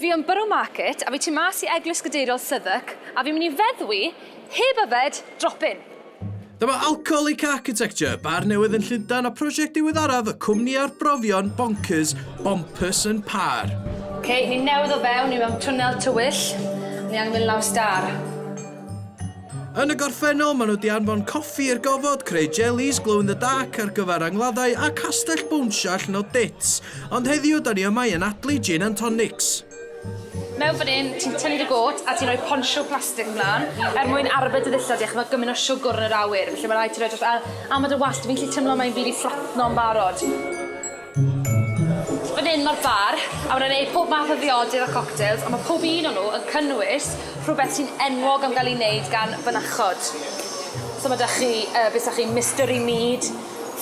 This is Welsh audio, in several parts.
Fi yn Borough Market, a fi tu mas I Eglwys Gadeiriol Southwark, a fi'n mynd I feddwi, heb yfed, drop-in. Dyma Alcoholic Architecture, bar newydd yn Llundain a prosiect diweddaraf y cwmni arbrofion bonkers Bompus yn Par. Ni'n newydd o fewn, ni mewn twnnel tywyll, ni angen mynd law star. Yn y gorffennol, maen nhw di anfon coffi i'r gofod, creu jellies glow in the dark ar gyfer angladdau a castell bwnsio allan o dits. Ond heddiw, da ni yma yn adlu gin and tonics. Mewn fan hyn, ti'n tynnu dy got a ti'n rhoi ponsiw plastig ymlaen mwyn arbed y ddillad I achos mae gymaint o siwgr yn yr awyr. Felly mae rhaid ti roi dros a mae dy wallt, fi'n gallu teimlo mae'n fyd I fflatno'n barod. Fan hyn mae'r bar, a mae'n gwneud pob math o ddiodydd a cocktails, a mae pob un o'n nhw yn cynnwys rhywbeth sy'n enwog am gael ei wneud gan fynachod. So mae da chi, beth da chi, mystery mead,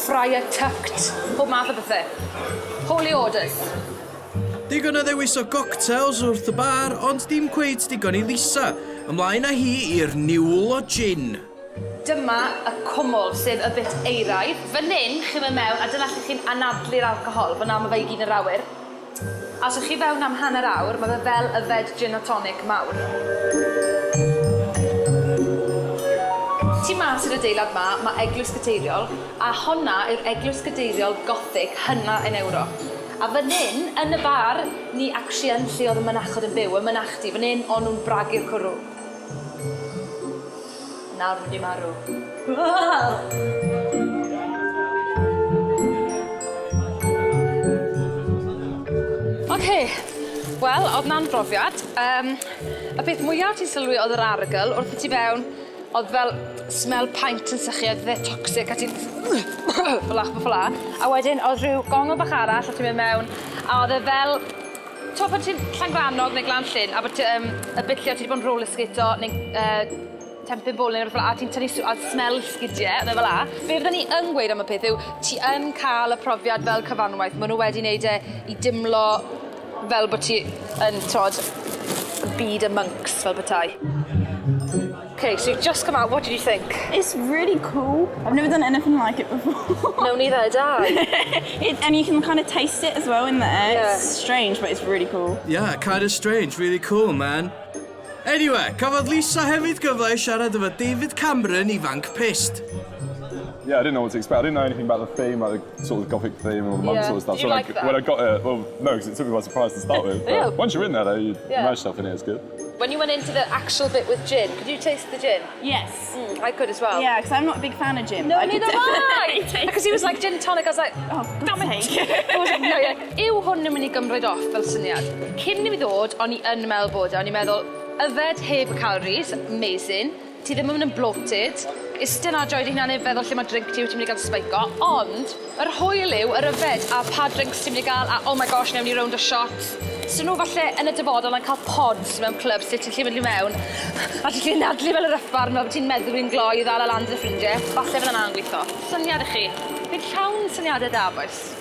friar tucked, pob math o bethau. Holy orders. Digon o ddewis o cocktails wrth y bar, ond dim cweith digon I Lisa. Ymlaen â hi i'r niwl o gin. Dyma y cwmwl, sef y bit eiraidd. Fan hyn, chi'n mynd mewn, a dyna lle chi'n anadlu'r alcohol, fyna mae fe I gyd yr awyr. A os ych chi fewn am hanner awr, mae fe fel yfed gin a tonic mawr. Tu mas i'r adeilad mae Eglwys Gadeiriol, a honna yw'r Eglwys Gadeiriol Gothic hynna yn Ewrop. A fan hyn, yn y bar, ni actually yn lle oedd y mynachod yn byw, y mynachdy. Fan hyn, o'n nhw'n bragu'r cwrw. Nawr wedi marw. Wel, oedd na'n brofiad. Y peth mwyaf ti'n sylwi oedd yr arogl, wrth I ti fewn, oedd fel smell paint yn sychu, oedd dde toxic, a ti'n ffla. A wedyn, oedd rhyw gongol bach arall, a ti'n mynd mewn, a oedd e fel, pan ti'n Llangrannog neu Glan Llyn, a bod y bit lle o ti wedi bod yn roller skato, neu tempyn bowling, a ti'n tynnu smell sgidiau, oedd e fel a. Be fydden ni yn gweud am y peth yw, ti yn cael y profiad fel cyfanwaith, maen nhw wedi wneud e I dimlo fel bod ti yn, byd y monks fel betai. Okay, so you've just come out. What did you think? It's really cool. I've never done anything like it before. No, neither did I. And you can kind of taste it as well in there. Yeah. It's strange, but it's really cool. Yeah, kind of strange. Really cool, man. Anyway, cafodd Lisa hefyd gyfle I siarad efo David Cameron ifanc pissed. Yeah, I didn't know what to expect. I didn't know anything about the theme, like the sort of Gothic theme or the monk sort of stuff. Did you like that? When I got it, well, no, because it took me by surprise to start with. Yeah. Once you're in there, though, you immerse yourself in it, it's good. When you went into the actual bit with gin, could you taste the gin? Yes. I could as well. Yeah, because I'm not a big fan of gin. No, neither am I! Because he was like gin tonic, I was like, oh, damn it! Yw hwn yn mynd I gymryd off fel syniad. Cyn I mi ddod, o'n I yn meddwl bod o'n I meddwl, yfed heb y calories, amazing. Ti ddim yn bloated. Isten a joed I hynna'n feddwl lle mae drink ti wyt ti'n mynd I gael speico, ond yr hwyl yw, yr yfed a pa drinks ti'n mynd I gael a oh my gosh, newn ni rownd o shot. So nhw falle yn y dyfodol yn cael pods mewn clubs lle ti'n lle mynd I mewn a ti'n lle nadlu fel yr ysbarn fel ti'n meddwl i'n gloi I ddal a land y ffrindiau. Falle fel yna'n gweithio. Syniad I chi. Bydd llawn syniadau da, boys.